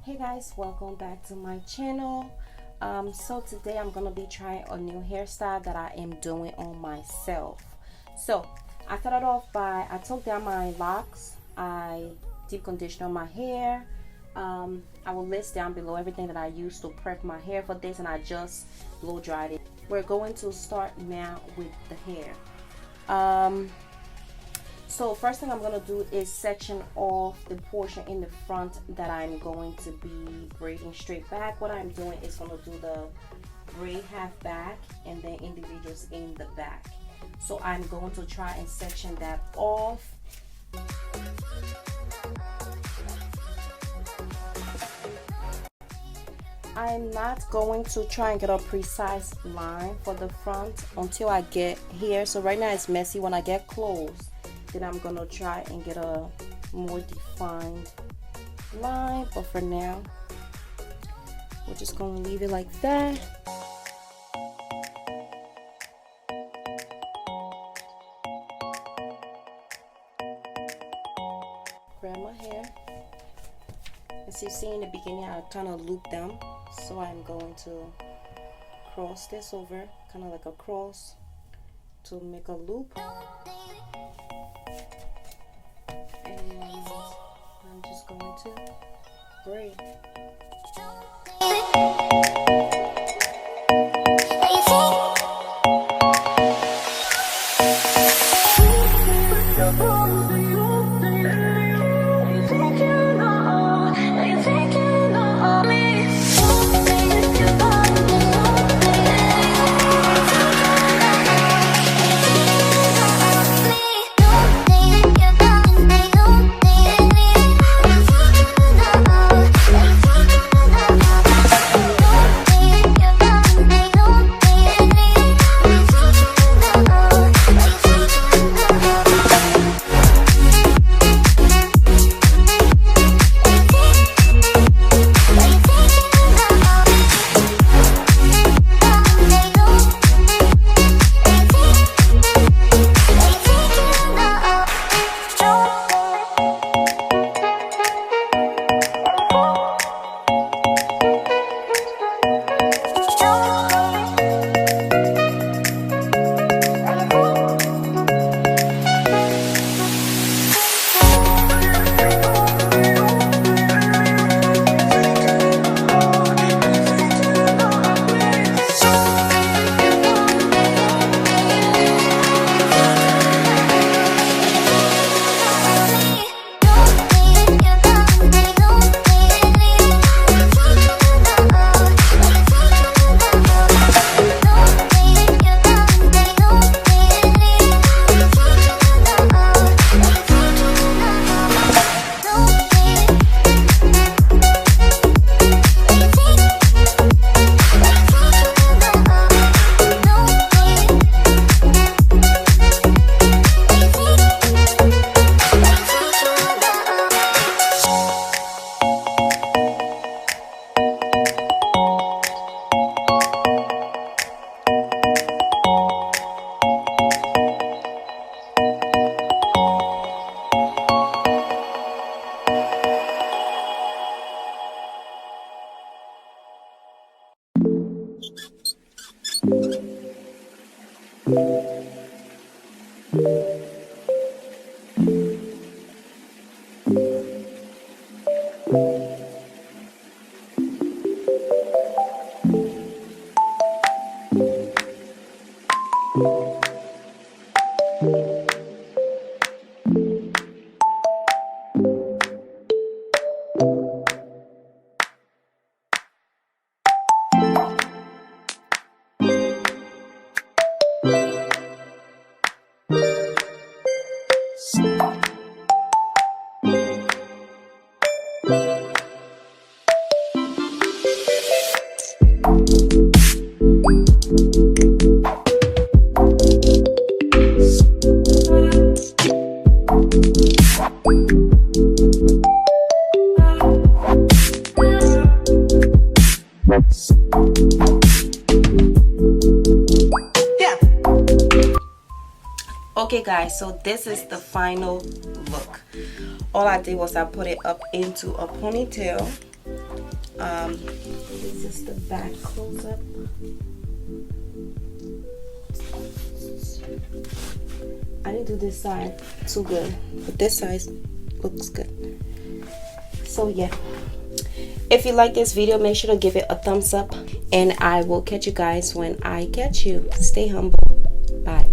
Hey guys, welcome back to my channel. So today I'm gonna be trying a new hairstyle that I am doing on myself. So I started off by I took down my locks, I deep conditioned my hair. I will list down below everything that I used to prep my hair for this, and I just blow dried it. We're going to start now with the hair. So first thing I'm going to do is section off the portion in the front that I'm going to be braiding straight back. What I'm doing is going to do the braid half back and then individuals in the back. So I'm going to try and section that off. I'm not going to try and get a precise line for the front until I get here. So right now it's messy. When I get close, then I'm gonna try and get a more defined line, but for now we're just gonna leave it like that. Grab my hair. As you see in the beginning, I kind of loop them, so I'm going to cross this over, kind of like a cross, to make a loop. I'm just going to braid. Okay guys, so this is the final look. All I did was I put it up into a ponytail This is the back close up. I didn't do this side too good, but this side looks good. So yeah, if you like this video, make sure to give it a thumbs up, and I will catch you guys when I catch you. Stay humble. Bye.